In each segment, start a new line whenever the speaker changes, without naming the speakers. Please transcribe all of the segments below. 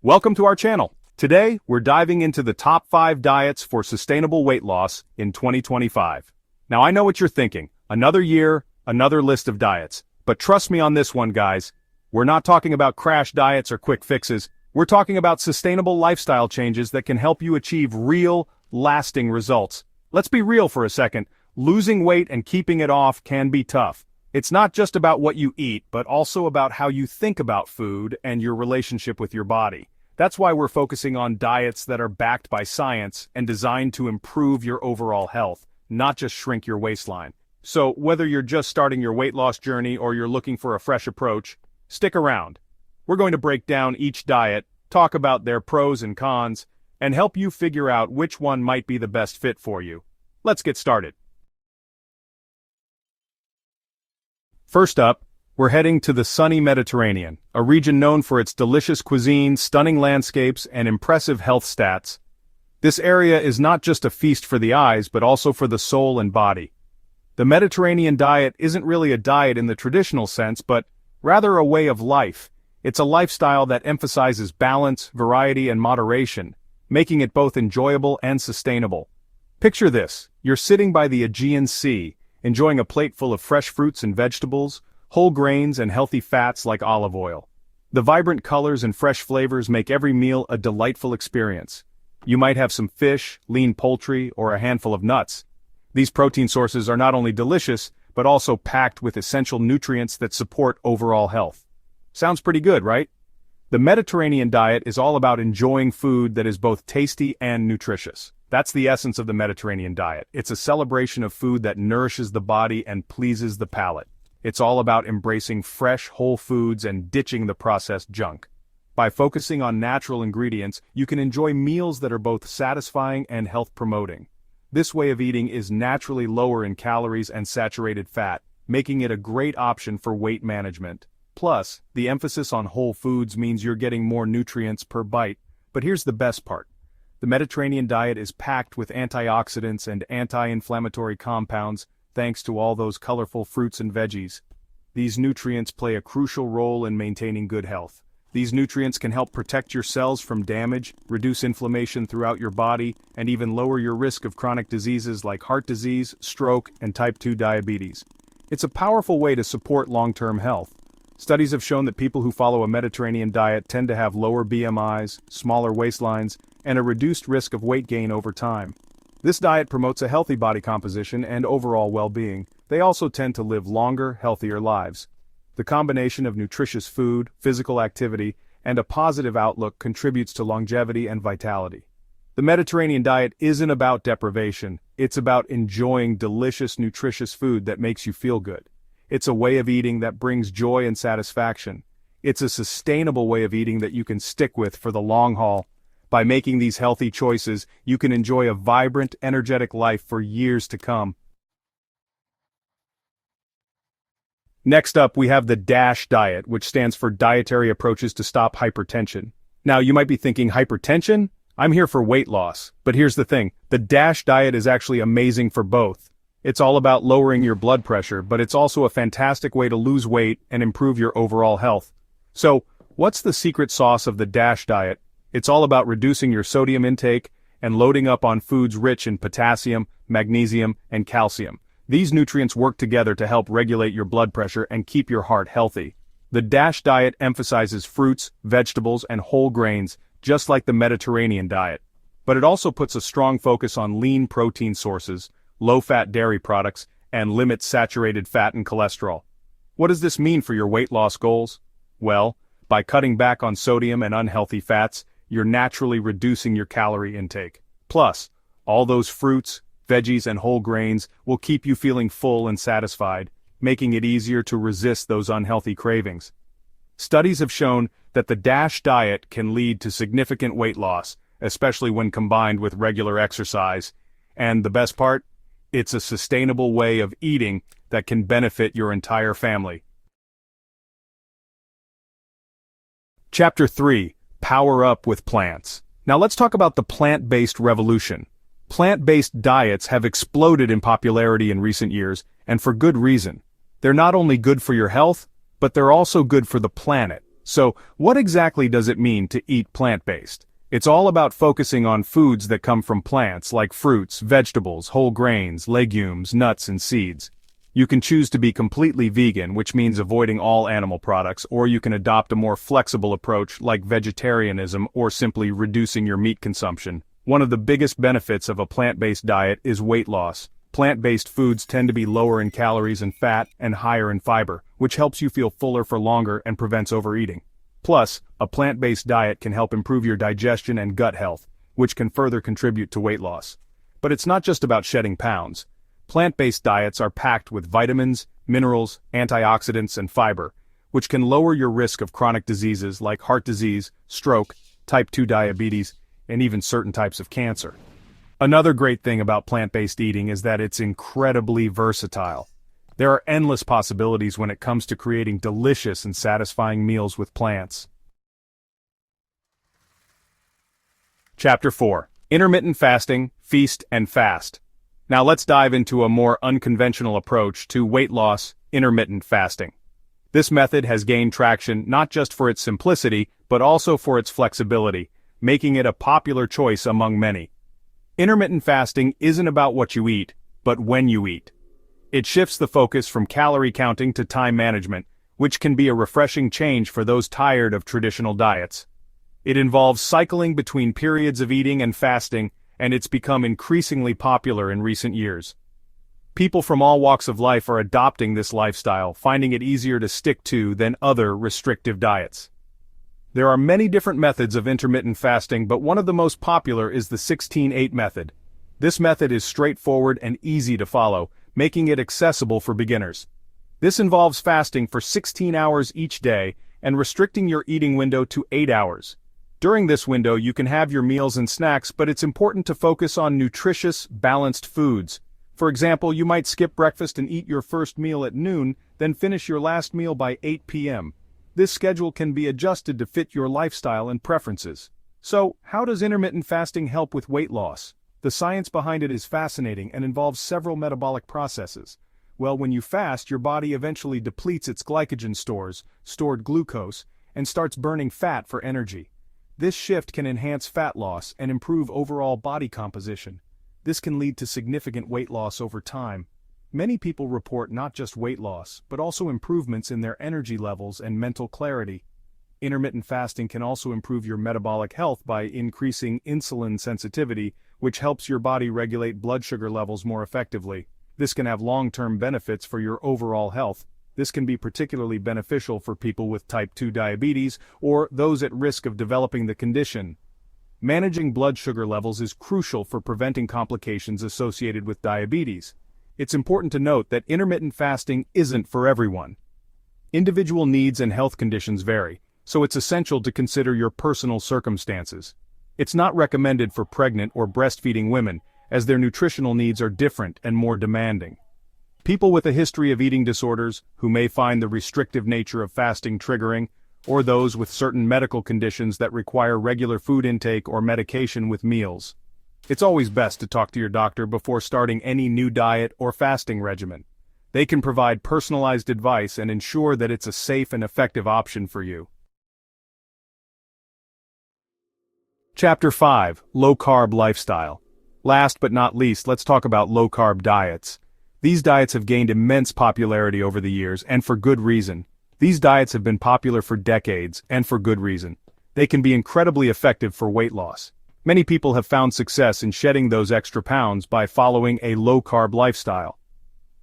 Welcome to our channel. Today, we're diving into the top 5 diets for sustainable weight loss in 2025. Now I know what you're thinking, another year, another list of diets. But trust me on this one, guys. We're not talking about crash diets or quick fixes. We're talking about sustainable lifestyle changes that can help you achieve real, lasting results. Let's be real for a second. Losing weight and keeping it off can be tough. It's not just about what you eat, but also about how you think about food and your relationship with your body. That's why we're focusing on diets that are backed by science and designed to improve your overall health, not just shrink your waistline. So whether you're just starting your weight loss journey or you're looking for a fresh approach, stick around. We're going to break down each diet, talk about their pros and cons, and help you figure out which one might be the best fit for you. Let's get started. First up, we're heading to the sunny Mediterranean, a region known for its delicious cuisine, stunning landscapes, and impressive health stats. This area is not just a feast for the eyes, but also for the soul and body. The Mediterranean diet isn't really a diet in the traditional sense, but rather a way of life. It's a lifestyle that emphasizes balance, variety, and moderation, making it both enjoyable and sustainable. Picture this: you're sitting by the Aegean Sea, enjoying a plate full of fresh fruits and vegetables, whole grains and healthy fats like olive oil. The vibrant colors and fresh flavors make every meal a delightful experience. You might have some fish, lean poultry, or a handful of nuts. These protein sources are not only delicious, but also packed with essential nutrients that support overall health. Sounds pretty good, right? The Mediterranean diet is all about enjoying food that is both tasty and nutritious. That's the essence of the Mediterranean diet. It's a celebration of food that nourishes the body and pleases the palate. It's all about embracing fresh, whole foods and ditching the processed junk. By focusing on natural ingredients, you can enjoy meals that are both satisfying and health-promoting. This way of eating is naturally lower in calories and saturated fat, making it a great option for weight management. Plus, the emphasis on whole foods means you're getting more nutrients per bite. But here's the best part. The Mediterranean diet is packed with antioxidants and anti-inflammatory compounds, thanks to all those colorful fruits and veggies. These nutrients play a crucial role in maintaining good health. These nutrients can help protect your cells from damage, reduce inflammation throughout your body, and even lower your risk of chronic diseases like heart disease, stroke, and type 2 diabetes. It's a powerful way to support long-term health. Studies have shown that people who follow a Mediterranean diet tend to have lower BMIs, smaller waistlines, and a reduced risk of weight gain over time. This diet promotes a healthy body composition and overall well-being. They also tend to live longer, healthier lives. The combination of nutritious food, physical activity, and a positive outlook contributes to longevity and vitality. The Mediterranean diet isn't about deprivation, it's about enjoying delicious, nutritious food that makes you feel good. It's a way of eating that brings joy and satisfaction. It's a sustainable way of eating that you can stick with for the long haul. By making these healthy choices, you can enjoy a vibrant, energetic life for years to come. Next up, we have the DASH diet, which stands for Dietary Approaches to Stop Hypertension. Now, you might be thinking, hypertension? I'm here for weight loss. But here's the thing, the DASH diet is actually amazing for both. It's all about lowering your blood pressure, but it's also a fantastic way to lose weight and improve your overall health. So, what's the secret sauce of the DASH diet? It's all about reducing your sodium intake and loading up on foods rich in potassium, magnesium, and calcium. These nutrients work together to help regulate your blood pressure and keep your heart healthy. The DASH diet emphasizes fruits, vegetables, and whole grains, just like the Mediterranean diet. But it also puts a strong focus on lean protein sources, low-fat dairy products, and limits saturated fat and cholesterol. What does this mean for your weight loss goals? Well, by cutting back on sodium and unhealthy fats, you're naturally reducing your calorie intake. Plus, all those fruits, veggies, and whole grains will keep you feeling full and satisfied, making it easier to resist those unhealthy cravings. Studies have shown that the DASH diet can lead to significant weight loss, especially when combined with regular exercise. And the best part? It's a sustainable way of eating that can benefit your entire family. Chapter 3. Power up with plants. Now let's talk about the plant-based revolution. Plant-based diets have exploded in popularity in recent years, and for good reason. They're not only good for your health, but they're also good for the planet. So, what exactly does it mean to eat plant-based? It's all about focusing on foods that come from plants like fruits, vegetables, whole grains, legumes, nuts, and seeds. You can choose to be completely vegan, which means avoiding all animal products, or you can adopt a more flexible approach like vegetarianism or simply reducing your meat consumption. One of the biggest benefits of a plant-based diet is weight loss. Plant-based foods tend to be lower in calories and fat and higher in fiber, which helps you feel fuller for longer and prevents overeating. Plus, a plant-based diet can help improve your digestion and gut health, which can further contribute to weight loss. But it's not just about shedding pounds. Plant-based diets are packed with vitamins, minerals, antioxidants, and fiber, which can lower your risk of chronic diseases like heart disease, stroke, type 2 diabetes, and even certain types of cancer. Another great thing about plant-based eating is that it's incredibly versatile. There are endless possibilities when it comes to creating delicious and satisfying meals with plants. Chapter 4. Intermittent Fasting, Feast and Fast. Now let's dive into a more unconventional approach to weight loss, intermittent fasting. This method has gained traction not just for its simplicity, but also for its flexibility, making it a popular choice among many. Intermittent fasting isn't about what you eat, but when you eat. It shifts the focus from calorie counting to time management, which can be a refreshing change for those tired of traditional diets. It involves cycling between periods of eating and fasting, and it's become increasingly popular in recent years. People from all walks of life are adopting this lifestyle, finding it easier to stick to than other restrictive diets. There are many different methods of intermittent fasting, but one of the most popular is the 16-8 method. This method is straightforward and easy to follow, making it accessible for beginners. This involves fasting for 16 hours each day and restricting your eating window to 8 hours. During this window you can have your meals and snacks, but it's important to focus on nutritious, balanced foods. For example, you might skip breakfast and eat your first meal at noon, then finish your last meal by 8 p.m. This schedule can be adjusted to fit your lifestyle and preferences. So, how does intermittent fasting help with weight loss? The science behind it is fascinating and involves several metabolic processes. Well, when you fast, your body eventually depletes its glycogen stores, stored glucose, and starts burning fat for energy. This shift can enhance fat loss and improve overall body composition. This can lead to significant weight loss over time. Many people report not just weight loss, but also improvements in their energy levels and mental clarity. Intermittent fasting can also improve your metabolic health by increasing insulin sensitivity, which helps your body regulate blood sugar levels more effectively. This can have long-term benefits for your overall health. This can be particularly beneficial for people with type 2 diabetes or those at risk of developing the condition. Managing blood sugar levels is crucial for preventing complications associated with diabetes. It's important to note that intermittent fasting isn't for everyone. Individual needs and health conditions vary, so it's essential to consider your personal circumstances. It's not recommended for pregnant or breastfeeding women, as their nutritional needs are different and more demanding. People with a history of eating disorders, who may find the restrictive nature of fasting triggering, or those with certain medical conditions that require regular food intake or medication with meals. It's always best to talk to your doctor before starting any new diet or fasting regimen. They can provide personalized advice and ensure that it's a safe and effective option for you. Chapter 5. Low-Carb Lifestyle. Last but not least, let's talk about low-carb diets. These diets have gained immense popularity over the years, and for good reason. These diets have been popular for decades, and for good reason. They can be incredibly effective for weight loss. Many people have found success in shedding those extra pounds by following a low-carb lifestyle.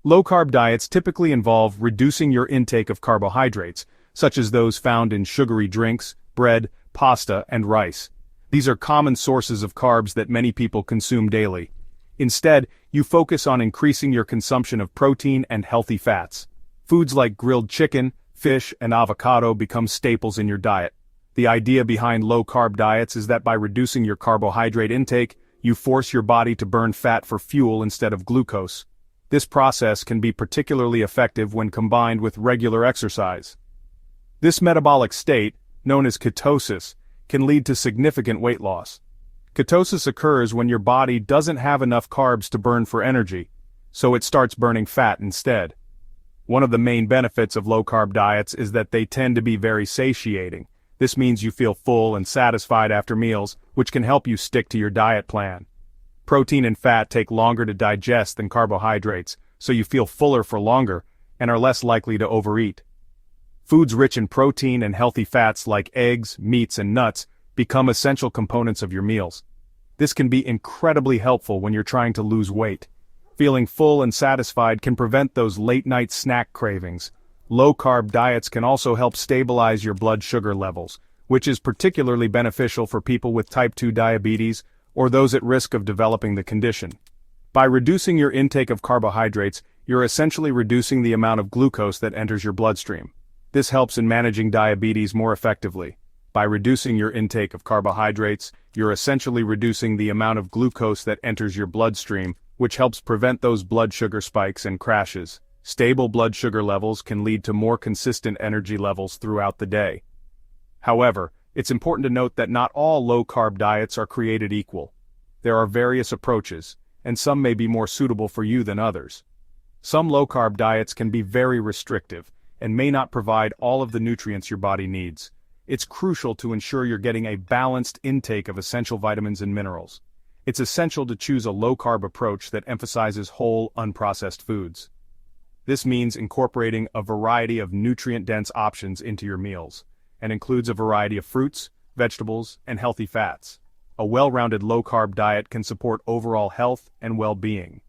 Low-carb diets typically involve reducing your intake of carbohydrates, such as those found in sugary drinks, bread, pasta, and rice. These are common sources of carbs that many people consume daily. Instead, you focus on increasing your consumption of protein and healthy fats. Foods like grilled chicken, fish, and avocado become staples in your diet. The idea behind low-carb diets is that by reducing your carbohydrate intake, you force your body to burn fat for fuel instead of glucose. This process can be particularly effective when combined with regular exercise. This metabolic state, known as ketosis, can lead to significant weight loss. Ketosis occurs when your body doesn't have enough carbs to burn for energy, so it starts burning fat instead. One of the main benefits of low-carb diets is that they tend to be very satiating. This means you feel full and satisfied after meals, which can help you stick to your diet plan. Protein and fat take longer to digest than carbohydrates, so you feel fuller for longer and are less likely to overeat. Foods rich in protein and healthy fats like eggs, meats, and nuts become essential components of your meals. This can be incredibly helpful when you're trying to lose weight. Feeling full and satisfied can prevent those late-night snack cravings. Low-carb diets can also help stabilize your blood sugar levels, which is particularly beneficial for people with type 2 diabetes or those at risk of developing the condition. By reducing your intake of carbohydrates, you're essentially reducing the amount of glucose that enters your bloodstream. This helps in managing diabetes more effectively. By reducing your intake of carbohydrates, you're essentially reducing the amount of glucose that enters your bloodstream, which helps prevent those blood sugar spikes and crashes. Stable blood sugar levels can lead to more consistent energy levels throughout the day. However, it's important to note that not all low-carb diets are created equal. There are various approaches, and some may be more suitable for you than others. Some low-carb diets can be very restrictive and may not provide all of the nutrients your body needs. It's crucial to ensure you're getting a balanced intake of essential vitamins and minerals. It's essential to choose a low-carb approach that emphasizes whole, unprocessed foods. This means incorporating a variety of nutrient-dense options into your meals, and includes a variety of fruits, vegetables, and healthy fats. A well-rounded low-carb diet can support overall health and well-being.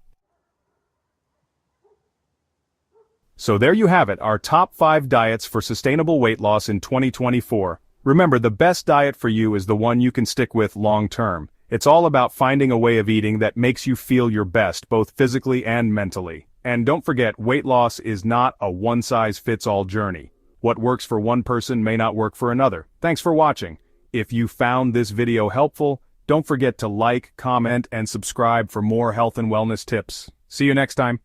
So there you have it, our top 5 diets for sustainable weight loss in 2024. Remember, the best diet for you is the one you can stick with long-term. It's all about finding a way of eating that makes you feel your best, both physically and mentally. And don't forget, weight loss is not a one-size-fits-all journey. What works for one person may not work for another. Thanks for watching. If you found this video helpful, don't forget to like, comment, and subscribe for more health and wellness tips. See you next time.